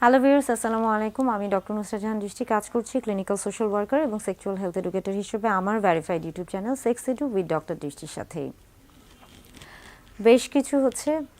Hello viewers, আসসালামু আলাইকুম। আমি ডক্টর নুসরাত জাহান দৃষ্টি, কাজ করছি ক্লিনিক্যাল সোশ্যাল ওয়ার্কার এবং সেক্সুয়াল হেলথ এডুকেটর হিসেবে আমার verified YouTube channel sex edu with doctor দৃষ্টির সাথেই। বেশ কিছু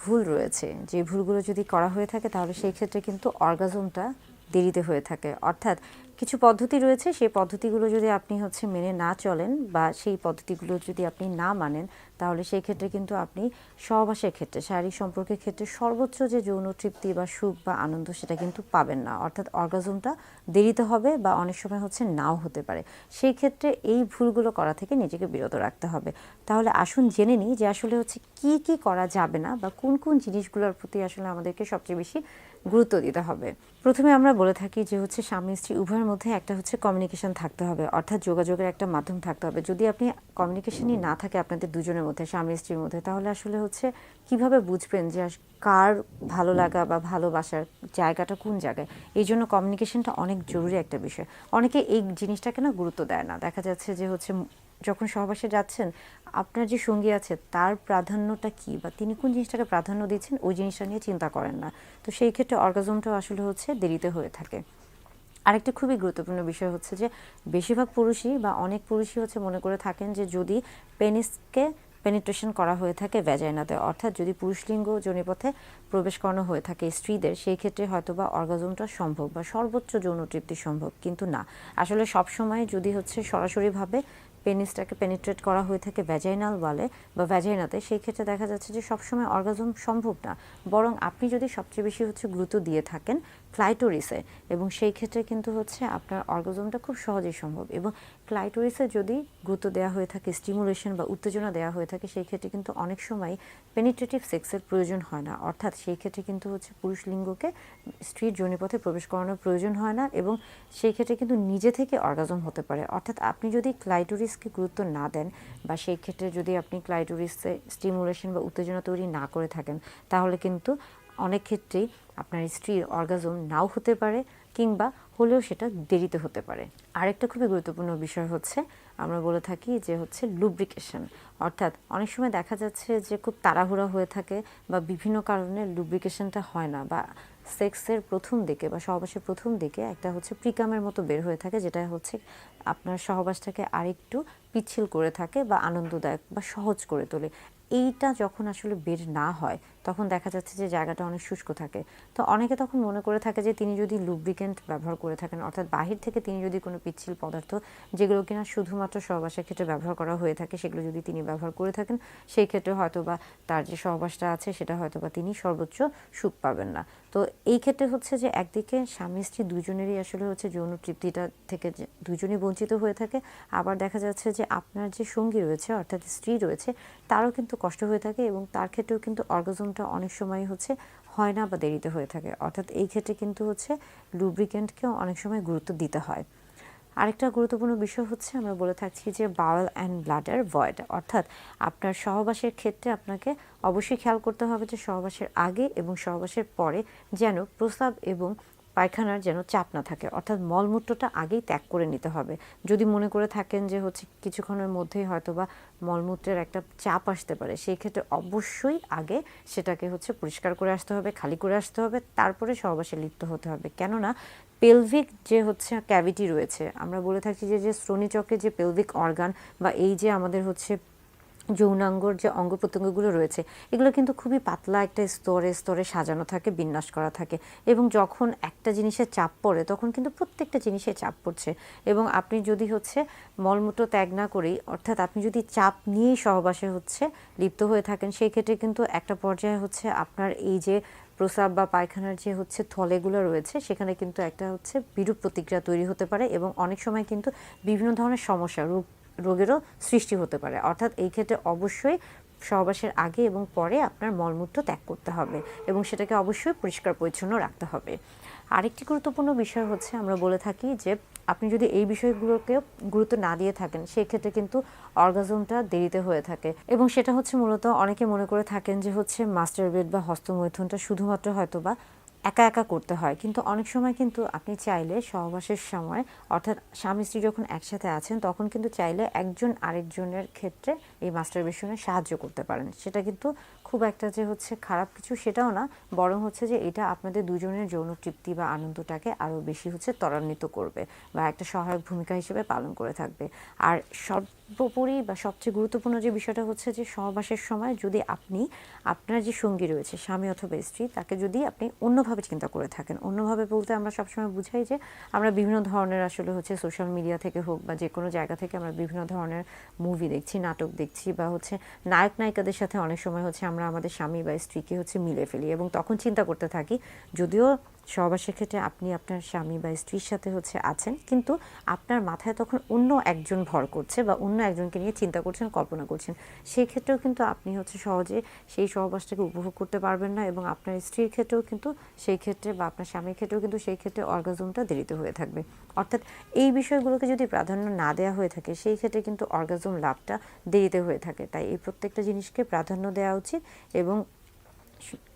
ভুল রয়েছে, যে ভুলগুলো যদি করা হয়ে থাকে তাহলে সেই ক্ষেত্রে কিন্তু অর্গাজমটা দেরিতে হয়ে থাকে। অর্থাৎ কিছু পদ্ধতি রয়েছে, সেই পদ্ধতিগুলো যদি আপনি মেনে না চলেন বা সেই পদ্ধতিগুলো যদি আপনি না মানেন, তাহলে সেই ক্ষেত্রে কিন্তু আপনি সহবাসের ক্ষেত্রে, শারীরিক সম্পর্কের ক্ষেত্রে সর্বোচ্চ যে যৌন তৃপ্তি বা সুখ বা আনন্দ সেটা কিন্তু পাবেন না। অর্থাৎ অর্গাজমটা দেরিতে হবে বা অনেক সময় নাও হতে পারে। সেই ক্ষেত্রে এই ভুলগুলো করা থেকে নিজেকে বিরত রাখতে হবে। তাহলে আসুন জেনে নিই যে আসলে কি কি করা যাবে না বা কোন কোন জিনিসগুলোর প্রতি আসলে আমাদেরকে সবচেয়ে বেশি গুরুত্ব দিতে হবে। প্রথমে আমরা বলে থাকি যে স্বামী স্ত্রী উভয়ের মধ্যে একটা কমিউনিকেশন থাকতে হবে, অর্থাৎ যোগাযোগের একটা মাধ্যম থাকতে হবে। যদি আপনি কমিউনিকেশনই না থাকে আপনাদের দুজনের মধ্যে, স্বামী স্ত্রীর মধ্যে, তাহলে আসলে কিভাবে বুঝবেন যে কার ভালো লাগা বা ভালোবাসার জায়গাটা কোন জায়গায়। এই জন্য কমিউনিকেশনটা অনেক জরুরি একটা বিষয়। অনেকে এই জিনিসটাকে না গুরুত্ব দেয় না। দেখা যাচ্ছে যে যখন সহবাসে যাচ্ছেন, আপনার যে সঙ্গী আছে তার প্রাধান্যটা কি বা তিনি কোন জিনিসটাকে প্রাধান্য দিচ্ছেন ওই জিনিসটা নিয়ে চিন্তা করেন না। তো সেই ক্ষেত্রে অর্গাজমটাও আসলে দেরিতে হয়ে থাকে। আরেকটা খুবই গুরুত্বপূর্ণ বিষয় যে বেশিরভাগ পুরুষই বা অনেক পুরুষই মনে করে থাকেন যে যদি পেনিসকে পেনিট্রেশন করা হয়ে থাকে ভ্যাজাইনাতে, অর্থাৎ যদি পুরুষলিঙ্গ যোনিপথে প্রবেশ করানো হয়ে থাকে স্ত্রীদের, সেই ক্ষেত্রে হয়তোবা অর্গাজমটা সম্ভব বা সর্বোচ্চ যৌন তৃপ্তি সম্ভব। কিন্তু না, আসলে সবসময় যদি সরাসরিভাবে পেনিসটাকে পেনিট্রেট করা হয়ে থাকে ভ্যাজাইনাল ওয়ালে বা ভ্যাজাইনাতে, সেই ক্ষেত্রে দেখা যাচ্ছে যে সবসময় অর্গাজম সম্ভব না। বরং আপনি যদি সবচেয়ে বেশি গুরুত্ব দিয়ে থাকেন ক্লাইটোরিসে, এবং সেই ক্ষেত্রে কিন্তু আপনার অর্গাজমটা খুব সহজেই সম্ভব। এবং ক্লাইটোরিসে যদি গুরুত্ব দেওয়া হয়ে থাকে, স্টিমুলেশন বা উত্তেজনা দেওয়া হয়ে থাকে, সেই ক্ষেত্রে কিন্তু অনেক সময় পেনিট্রেটিভ সেক্সের প্রয়োজন হয় না। অর্থাৎ সেই ক্ষেত্রে কিন্তু পুরুষ লিঙ্গকে স্ত্রীর যোনিপথে প্রবেশ করানোর প্রয়োজন হয় না, এবং সেই ক্ষেত্রে কিন্তু নিজে থেকে অর্গাজম হতে পারে। অর্থাৎ আপনি যদি ক্লাইটোরিসকে গুরুত্ব না দেন বা সেই ক্ষেত্রে যদি আপনি ক্লাইটোরিসে স্টিমুলেশন বা উত্তেজনা তৈরি না করে থাকেন, তাহলে কিন্তু অনেক ক্ষেত্রেই আপনার স্ত্রীর অর্গাজম নাও হতে পারে, কিংবা হলেও সেটা দেরিতে হতে পারে। আরেকটা খুবই গুরুত্বপূর্ণ বিষয় আমরা বলে থাকি যে লুব্রিকেশন। অর্থাৎ অনেক সময় দেখা যাচ্ছে যে খুব তাড়াহুড়া হয়ে থাকে বা বিভিন্ন কারণে লুব্রিকেশনটা হয় না, বা সেক্সের প্রথম দিকে বা সহবাসের প্রথম দিকে একটা প্রিকামের মতো বের হয়ে থাকে, যেটা আপনার সহবাসটাকে আরেকটু পিচ্ছিল করে থাকে বা আনন্দদায়ক বা সহজ করে তোলে। এইটা যখন আসলে বের না হয়, তখন দেখা যাচ্ছে যে জায়গাটা অনেক শুষ্ক থাকে। তো অনেকে তখন মনে করে থাকে যে তিনি যদি লুব্রিকেন্ট ব্যবহার করে থাকেন, অর্থাৎ বাহির থেকে তিনি যদি কোনো পিচ্ছিল পদার্থ, যেগুলো কিনা শুধুমাত্র সহবাসের ক্ষেত্রে ব্যবহার করা হয়ে থাকে, সেগুলো যদি তিনি ব্যবহার করে থাকেন, সেই ক্ষেত্রে হয়তোবা তার যে সহবাসটা আছে সেটা হয়তোবা তিনি সর্বোচ্চ সুখ পাবেন না। তো এই ক্ষেত্রে যে একদিকে স্বামী স্ত্রী দুজনেরই আসলে যৌন তৃপ্তিটা থেকে দুজনই বঞ্চিত হয়ে থাকে। আবার দেখা যাচ্ছে যে আপনার যে সঙ্গী রয়েছে, অর্থাৎ স্ত্রী রয়েছে, তারও কিন্তু কষ্ট হয়ে থাকে, এবং তার ক্ষেত্রেও কিন্তু অর্গাজমটা অনেক সময় হয় না বা দেরিতে হয়ে থাকে। অর্থাৎ এই ক্ষেত্রে কিন্তু লুব্রিকেন্টকেও অনেক সময় গুরুত্ব দিতে হয়। আরেকটা গুরুত্বপূর্ণ বিষয় আমরা বলে থাকছি যে বাওয়েল অ্যান্ড ব্লাডার ভয়েড। অর্থাৎ আপনার সহবাসের ক্ষেত্রে আপনাকে অবশ্যই খেয়াল করতে হবে যে সহবাসের আগে এবং সহবাসের পরে যেন প্রস্রাব এবং পায়খানার যেন চাপ না থাকে। অর্থাৎ মলমূত্রটা আগেই ত্যাগ করে নিতে হবে। যদি মনে করে থাকেন যে কিছুক্ষণের মধ্যেই হয়তোবা মলমূত্রের একটা চাপ আসতে পারে, সেই ক্ষেত্রে অবশ্যই আগে সেটাকে পরিষ্কার করে আসতে হবে, খালি করে আসতে হবে, তারপরে সহবাসে লিপ্ত হতে হবে। কেননা পেলভিক যে ক্যাভিটি রয়েছে, আমরা বলে থাকি যে শ্রোণীচক্রে যে পেলভিক অর্গান বা এই যে আমাদের যৌনাঙ্গর যে অঙ্গ প্রত্যঙ্গগুলো রয়েছে, এগুলো কিন্তু খুবই পাতলা একটা স্তরে স্তরে সাজানো থাকে, বিন্যাস করা থাকে, এবং যখন একটা জিনিসের চাপ পড়ে তখন কিন্তু প্রত্যেকটা জিনিসে চাপ পড়ছে। এবং আপনি যদি মলমূত্র ত্যাগ না করেই, অর্থাৎ আপনি যদি চাপ নিয়েই সহবাসে লিপ্ত হয়ে থাকেন, সেই ক্ষেত্রে কিন্তু একটা পর্যায়ে আপনার এই যে প্রস্রাব বা পায়খানার যে থলেগুলো রয়েছে, সেখানে কিন্তু একটা বিরূপ প্রতিক্রিয়া তৈরি হতে পারে, এবং অনেক সময় কিন্তু বিভিন্ন ধরনের সমস্যা রোগেরও সৃষ্টি হতে পারে। অর্থাৎ এই ক্ষেত্রে অবশ্যই সহবাসের আগে এবং পরে আপনার মলমূত্র ত্যাগ করতে হবে, এবং সেটাকে অবশ্যই পরিষ্কার পরিচ্ছন্ন রাখতে হবে। আরেকটি গুরুত্বপূর্ণ বিষয় আমরা বলে থাকি যে আপনি যদি এই বিষয়গুলোকে গুরুত্ব না দিয়ে থাকেন, সেই ক্ষেত্রে কিন্তু অর্গাজমটা দেরিতে হয়ে থাকে, এবং সেটা মূলত অনেকে মনে করে থাকেন যে মাস্টারবেড বা হস্তমৈথুনটা শুধুমাত্র হয়তোবা একা একা করতে হয়। কিন্তু অনেক সময় কিন্তু আপনি চাইলে সহবাসের সময়, অর্থাৎ স্বামী স্ত্রী যখন একসাথে আছেন, তখন কিন্তু চাইলে একজন আরেকজনের ক্ষেত্রে এই মাস্টারবেশনে সাহায্য করতে পারেন। সেটা কিন্তু খুব একটা যে হচ্ছে খারাপ কিছু সেটাও না, বরং হচ্ছে যে এটা আপনাদের দুজনের যৌন তৃপ্তি বা আনন্দটাকে আরও বেশি হচ্ছে ত্বরান্বিত করবে বা একটা সহায়ক ভূমিকা হিসেবে পালন করে থাকবে। আর সর্বোপরি বা সবচেয়ে গুরুত্বপূর্ণ যে বিষয়টা হচ্ছে যে সহবাসের সময় যদি আপনি আপনার যে সঙ্গী রয়েছে স্বামী অথবা স্ত্রী, তাকে যদি আপনি অন্যভাবে চিন্তা করে থাকেন, অন্যভাবে বলতে আমরা সবসময় বুঝাই যে আমরা বিভিন্ন ধরনের আসলে হচ্ছে সোশ্যাল মিডিয়া থেকে হোক বা যে কোনো জায়গা থেকে আমরা বিভিন্ন ধরনের মুভি দেখছি, নাটক দেখছি, বা হচ্ছে নায়ক নায়িকাদের সাথে অনেক সময় হচ্ছে আমরা আমাদের স্বামী বা স্ত্রীকে হচ্ছে মিলে ফেলি এবং তখন চিন্তা করতে থাকি, যদিও সহবাসের ক্ষেত্রে আপনি আপনার স্বামী বা স্ত্রীর সাথে হচ্ছে আছেন, কিন্তু আপনার মাথায় তখন অন্য একজন ভর করছে বা অন্য একজনকে নিয়ে চিন্তা করছেন, কল্পনা করছেন। সেই ক্ষেত্রেও কিন্তু আপনি হচ্ছে সহজে সেই সহবাসটাকে উপভোগ করতে পারবেন না, এবং আপনার স্ত্রীর ক্ষেত্রেও কিন্তু সেই ক্ষেত্রে বা আপনার স্বামীর ক্ষেত্রেও কিন্তু সেই ক্ষেত্রে অর্গাজমটা দেরিতে হয়ে থাকবে। অর্থাৎ এই বিষয়গুলোকে যদি প্রাধান্য না দেওয়া হয়ে থাকে, সেই ক্ষেত্রে কিন্তু অর্গাজম লাভটা দেরিতে হয়ে থাকে। তাই এই প্রত্যেকটা জিনিসকে প্রাধান্য দেওয়া উচিত এবং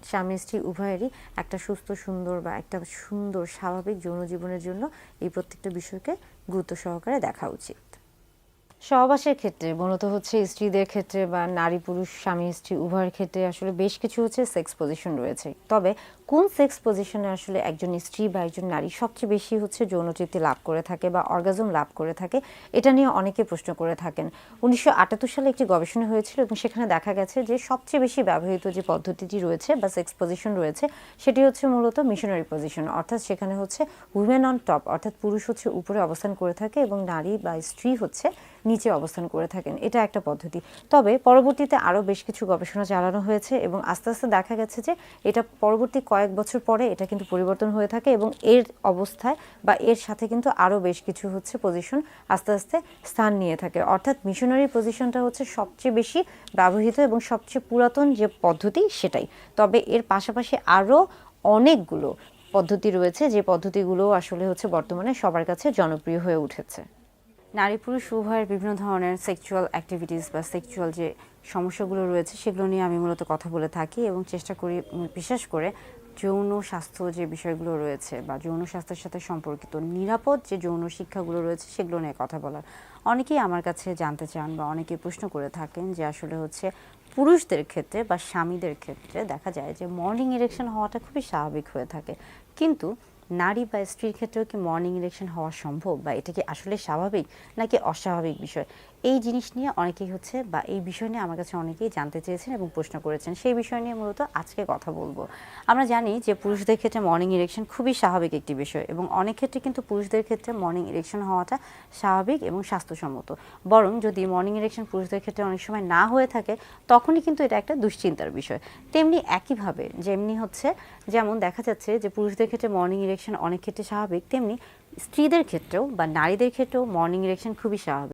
স্বামী স্ত্রী উভয়েরই একটা সুস্থ সুন্দর বা একটা সুন্দর স্বাভাবিক যৌন জীবনের জন্য এই প্রত্যেকটা বিষয়কে গুরুত্ব সহকারে দেখা উচিত। সহবাসের ক্ষেত্রে মূলত হচ্ছে স্ত্রীদের ক্ষেত্রে বা নারী পুরুষ স্বামী স্ত্রী উভয়ের ক্ষেত্রে আসলে বেশ কিছু হচ্ছে সেক্স পজিশন রয়েছে। তবে কোন সেক্স পজিশনে আসলে একজন স্ত্রী বা একজন নারী সবচেয়ে বেশি হচ্ছে যৌন তৃপ্তি লাভ করে থাকে বা অর্গাজম লাভ করে থাকে, এটা নিয়ে অনেকে প্রশ্ন করে থাকেন। 1978 সালে একটি গবেষণা হয়েছিল এবং সেখানে দেখা গেছে যে সবচেয়ে বেশি ব্যবহৃত যে পদ্ধতিটি রয়েছে বা সেক্স পজিশন রয়েছে সেটি হচ্ছে মূলত মিশনারি পজিশন, অর্থাৎ সেখানে হচ্ছে উইমেন অন টপ, অর্থাৎ পুরুষ হচ্ছে উপরে অবস্থান করে থাকে এবং নারী বা স্ত্রী হচ্ছে নিচে অবস্থান করে থাকেন। এটা একটা পদ্ধতি। তবে পরবর্তীতে আরও বেশ কিছু গবেষণা চালানো হয়েছে এবং আস্তে আস্তে দেখা গেছে যে এটা পরবর্তী কয়েক বছর পরে এটা কিন্তু পরিবর্তন হয়ে থাকে এবং এর অবস্থায় বা এর সাথে কিন্তু আরও বেশ কিছু হচ্ছে পজিশন আস্তে আস্তে স্থান নিয়ে থাকে। অর্থাৎ মিশনারি পজিশনটা হচ্ছে সবচেয়ে বেশি ব্যবহৃত এবং সবচেয়ে পুরাতন যে পদ্ধতি সেটাই। তবে এর পাশাপাশি আরও অনেকগুলো পদ্ধতি রয়েছে যে পদ্ধতিগুলো আসলে হচ্ছে বর্তমানে সবার কাছে জনপ্রিয় হয়ে উঠেছে। নারী পুরুষ উভয়ের বিভিন্ন ধরনের সেক্সুয়াল অ্যাক্টিভিটিস বা সেক্সুয়াল যে সমস্যাগুলো রয়েছে সেগুলো নিয়ে আমি মূলত কথা বলে থাকি এবং চেষ্টা করি বিশেষ করে যৌন স্বাস্থ্য যে বিষয়গুলো রয়েছে বা যৌন স্বাস্থ্যের সাথে সম্পর্কিত নিরাপদ যে যৌন শিক্ষাগুলো রয়েছে সেগুলো নিয়ে কথা বলার। অনেকেই আমার কাছে জানতে চান বা অনেকে প্রশ্ন করে থাকেন যে আসলে হচ্ছে পুরুষদের ক্ষেত্রে বা স্বামীদের ক্ষেত্রে দেখা যায় যে মর্নিং ইরেকশন হওয়াটা খুবই স্বাভাবিক হয়ে থাকে, কিন্তু নারী বা স্ত্রীর ক্ষেত্রেও কি মর্নিং ইরেকশন হওয়া সম্ভব বা এটা কি আসলে স্বাভাবিক নাকি অস্বাভাবিক বিষয়? এই জিনিস নিয়ে অনেকেই হচ্ছে বা এই বিষয় নিয়ে আমার কাছে অনেকেই জানতে চেয়েছেন এবং প্রশ্ন করেছেন। সেই বিষয় নিয়ে মূলত আজকে কথা বলবো। আমরা জানি যে পুরুষদের ক্ষেত্রে মর্নিং ইরেকশন খুবই স্বাভাবিক একটি বিষয় এবং অনেক ক্ষেত্রে কিন্তু পুরুষদের ক্ষেত্রে মর্নিং ইরেকশন হওয়াটা স্বাভাবিক এবং স্বাস্থ্যসম্মত। বরং যদি মর্নিং ইরেকশন পুরুষদের ক্ষেত্রে অনেক সময় না হয়ে থাকে তখনই কিন্তু এটা একটা দুশ্চিন্তার বিষয়। তেমনি একইভাবে যেমনি হচ্ছে যেমন দেখা যাচ্ছে যে পুরুষদের ক্ষেত্রে মর্নিং ইরেকশন অনেক ক্ষেত্রে স্বাভাবিক, তেমনি স্ত্রীদের ক্ষেত্রেও বা নারীদের ক্ষেত্রেও মর্নিং ইরেকশন খুবই স্বাভাবিক।